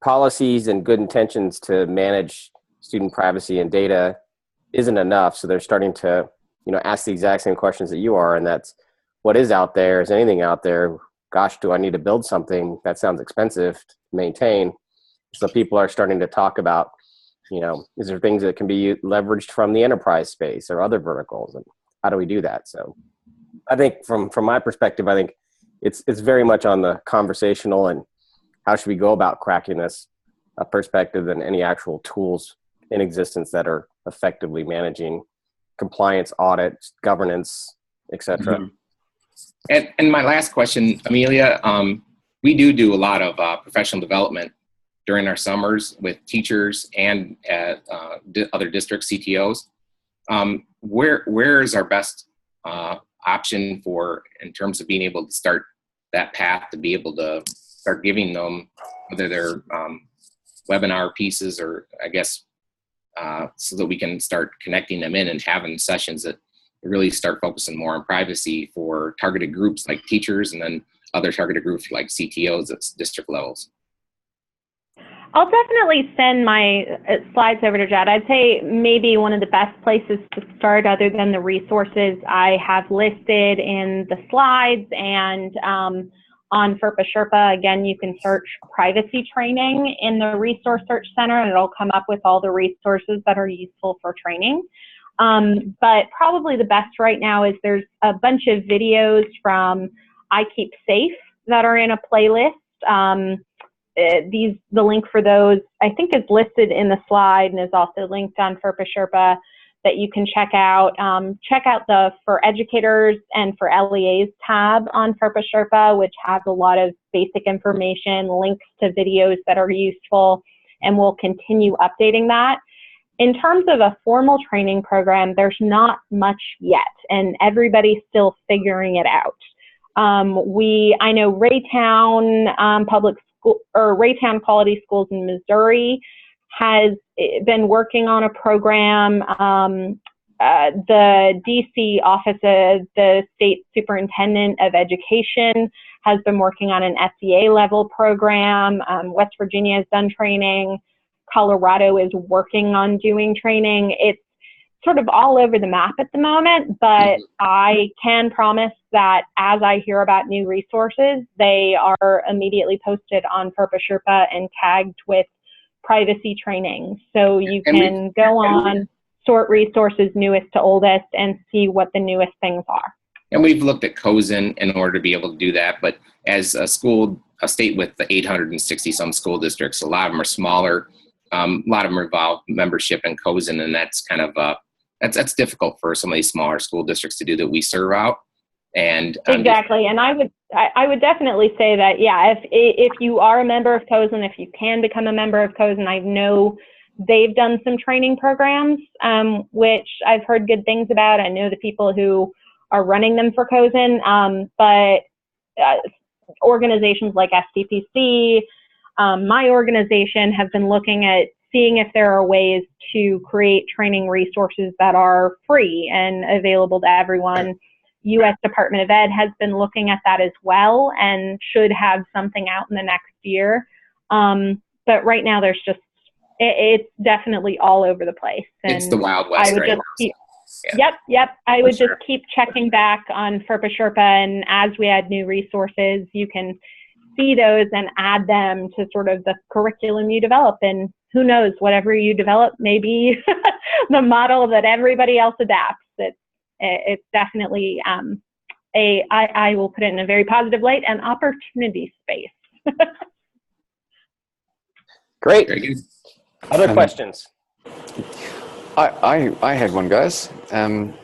policies and good intentions to manage student privacy and data isn't enough. So they're starting to, ask the exact same questions that you are, and that's what is out there? Is anything out there? Gosh, do I need to build something? That sounds expensive to maintain. So people are starting to talk about, is there things that can be leveraged from the enterprise space or other verticals, and how do we do that? So I think from my perspective, I think it's very much on the conversational and how should we go about cracking this perspective than any actual tools in existence that are effectively managing compliance, audit, governance, etc. And my last question, Amelia, we do a lot of professional development during our summers with teachers and at other district CTOs. Where is our best option in terms of being able to start that path to be able to start giving them, whether they're webinar pieces or I guess, so that we can start connecting them in and having sessions that really start focusing more on privacy for targeted groups like teachers and then other targeted groups like CTOs at district levels. I'll definitely send my slides over to Jat. I'd say maybe one of the best places to start, other than the resources I have listed in the slides and on FERPA Sherpa, again, you can search privacy training in the Resource Search Center, and it'll come up with all the resources that are useful for training. But probably the best right now is there's a bunch of videos from I Keep Safe that are in a playlist. The link for those, I think, is listed in the slide and is also linked on FERPA Sherpa that you can check out. Check out the For Educators and for LEAs tab on FERPA Sherpa, which has a lot of basic information, links to videos that are useful, and we'll continue updating that. In terms of a formal training program, there's not much yet, and everybody's still figuring it out. I know Raytown Public School, or Raytown Quality Schools in Missouri has been working on a program. The DC Office of the State Superintendent of Education has been working on an SEA level program. West Virginia has done training. Colorado is working on doing training. It's sort of all over the map at the moment, but I can promise that as I hear about new resources, they are immediately posted on FERPA Sherpa and tagged with privacy training. So you can go on, sort resources newest to oldest, and see what the newest things are. And we've looked at COSIN in order to be able to do that, but as a state with the 860 some school districts, a lot of them are smaller. A lot of them involve membership in COSIN, and that's kind of that's difficult for some of these smaller school districts to do that we serve out. And exactly, and I would definitely say that, yeah, if you are a member of COSIN, if you can become a member of COSIN, I know they've done some training programs, which I've heard good things about. I know the people who are running them for COSIN, but organizations like STPC, my organization, have been looking at seeing if there are ways to create training resources that are free and available to everyone. U.S. Department of Ed has been looking at that as well and should have something out in the next year. But right now there's just, it's definitely all over the place. And it's the Wild West right now. Yep. I would just keep checking back on FERPA Sherpa, and as we add new resources, you can see those and add them to sort of the curriculum you develop. And who knows, whatever you develop may be the model that everybody else adapts. It's definitely I will put it in a very positive light, an opportunity space. Great. Other questions? I had one, guys. Hi,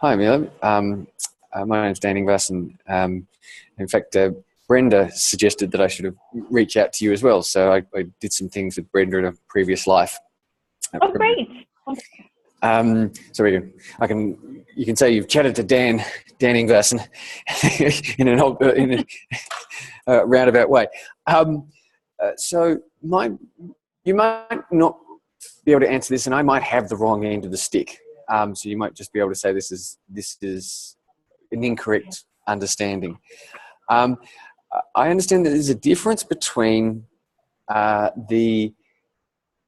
Amelia. My name's Dan Ingves, and in fact, Brenda suggested that I should have reach out to you as well. So I did some things with Brenda in a previous life. Oh, great. So you can say you've chatted to Dan Ingves in a roundabout way. So you might not be able to answer this, and I might have the wrong end of the stick. So you might just be able to say this is an incorrect understanding. I understand that there's a difference between the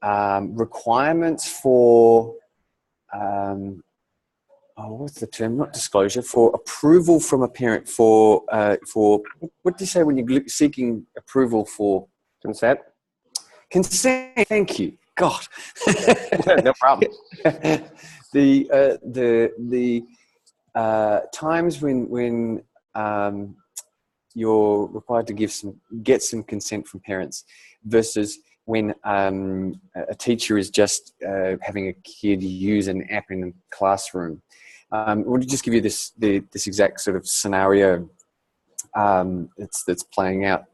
requirements for what's the term? Not disclosure, for approval from a parent for what do you say when you're seeking approval for Consent? consent? Thank you. God. No problem. The times when you're required to get some consent from parents versus when a teacher is just having a kid use an app in a classroom. We'll just give you this exact sort of scenario that's playing out.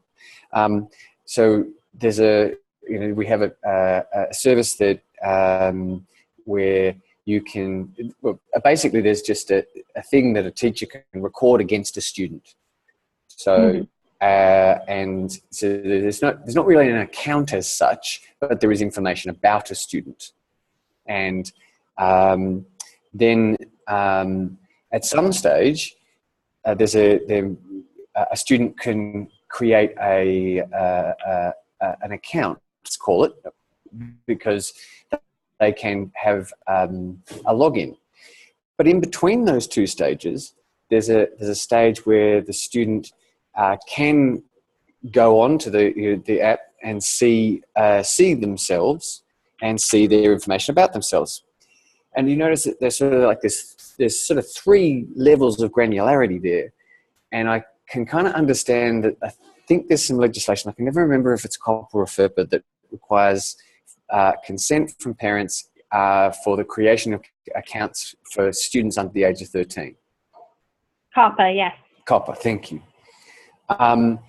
So there's we have a service that where you can, well, basically there's just a thing that a teacher can record against a student. So and so there's not really an account as such, but there is information about a student. And then at some stage, a student can create an account, let's call it, because they can have a login. But in between those two stages, there's a stage where the student can go on to the app and see themselves and see their information about themselves. And you notice that there's sort of like there's sort of 3 levels of granularity there. And I can kind of understand that. I think there's some legislation, I can never remember if it's COPPA or FERPA, that requires consent from parents for the creation of accounts for students under the age of 13. COPPA, yes. COPPA, thank you. And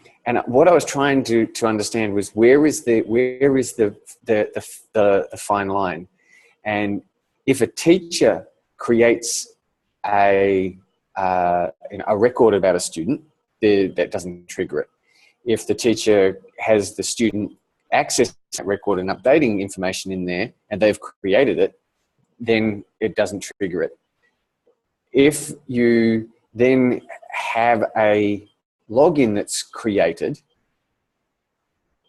what I was trying to understand was where is the fine line, and if a teacher creates a record about a student, that doesn't trigger it. If the teacher has the student access that record and updating information in there, and they've created it, then it doesn't trigger it. If you then have a login that's created,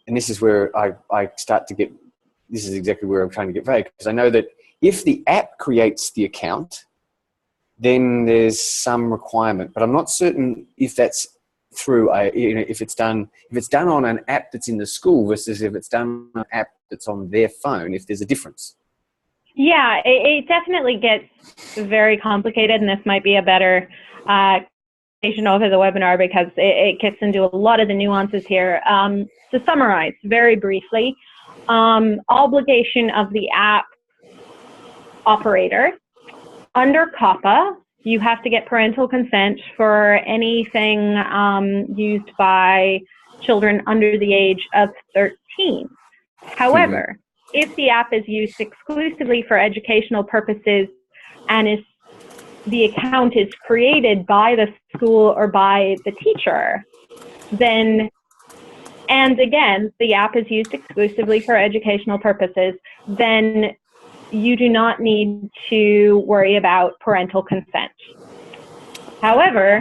and this is where I start to get, this is exactly where I'm trying to get vague, because I know that if the app creates the account, then there's some requirement, but I'm not certain if that's through if it's done on an app that's in the school versus if it's done on an app that's on their phone, if there's a difference. Yeah, it definitely gets very complicated, and this might be a better presentation over the webinar because it gets into a lot of the nuances here. To summarize very briefly, obligation of the app operator. Under COPPA, you have to get parental consent for anything used by children under the age of 13. However, if the app is used exclusively for educational purposes and the account is created by the school or by the teacher, then, and again, the app is used exclusively for educational purposes, then you do not need to worry about parental consent. However,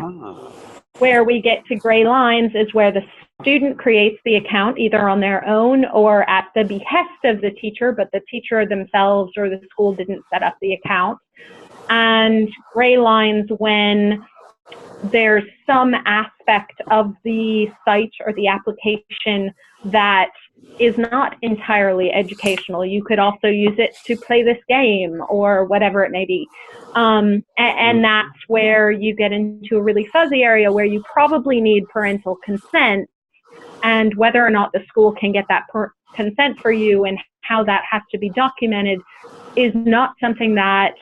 where we get to gray lines is where the student creates the account either on their own or at the behest of the teacher, but the teacher themselves or the school didn't set up the account. And gray lines when there's some aspect of the site or the application that is not entirely educational. You could also use it to play this game or whatever it may be. And that's where you get into a really fuzzy area where you probably need parental consent, and whether or not the school can get that consent for you and how that has to be documented is not something that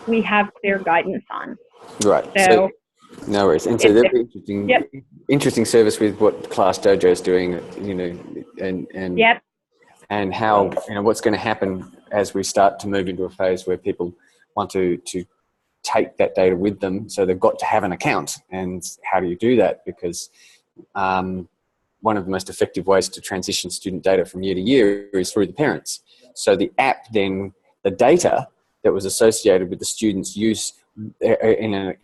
we have clear guidance on. Right. So no worries. And so that'd be interesting service with what Class Dojo is doing, and how, what's going to happen as we start to move into a phase where people want to take that data with them. So they've got to have an account. And how do you do that? Because one of the most effective ways to transition student data from year to year is through the parents. So the app then, the data that was associated with the student's use in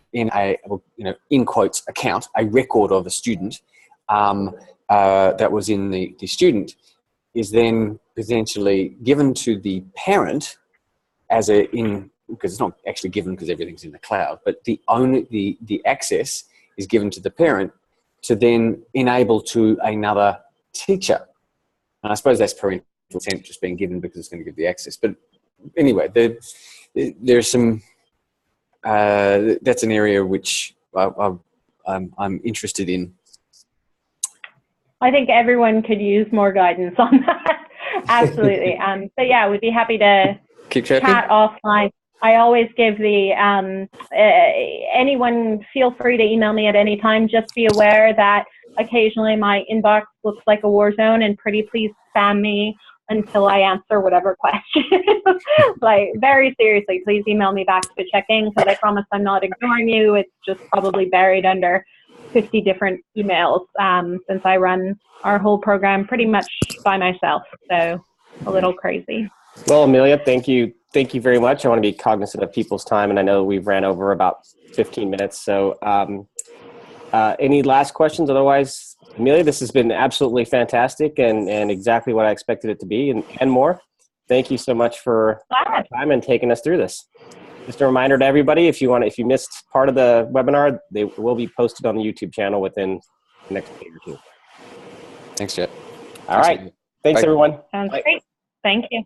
quotes account, a record of a student that was in the student, is then potentially given to the parent as in because it's not actually given because everything's in the cloud, but the access is given to the parent to then enable to another teacher. And I suppose that's parental consent just being given because it's going to give the access. But anyway, there's some, that's an area which I'm interested in. I think everyone could use more guidance on that. Absolutely. But yeah, we'd be happy to Keep chatting. chat offline. I always give the, anyone feel free to email me at any time. Just be aware that occasionally my inbox looks like a war zone, and pretty please spam me until I answer whatever question. Like, very seriously, please email me back to check in, because I promise I'm not ignoring you. It's just probably buried under 50 different emails, since I run our whole program pretty much by myself. So a little crazy. Well, Amelia, thank you. Thank you very much. I want to be cognizant of people's time, and I know we've ran over about 15 minutes. So any last questions? Otherwise, Amelia, this has been absolutely fantastic and exactly what I expected it to be, and more. Thank you so much for your time and taking us through this. Just a reminder to everybody, if you missed part of the webinar, they will be posted on the YouTube channel within the next day or two. Thanks, Jet. All right. Thanks, Bye. everyone. Sounds Bye. great. Thank you.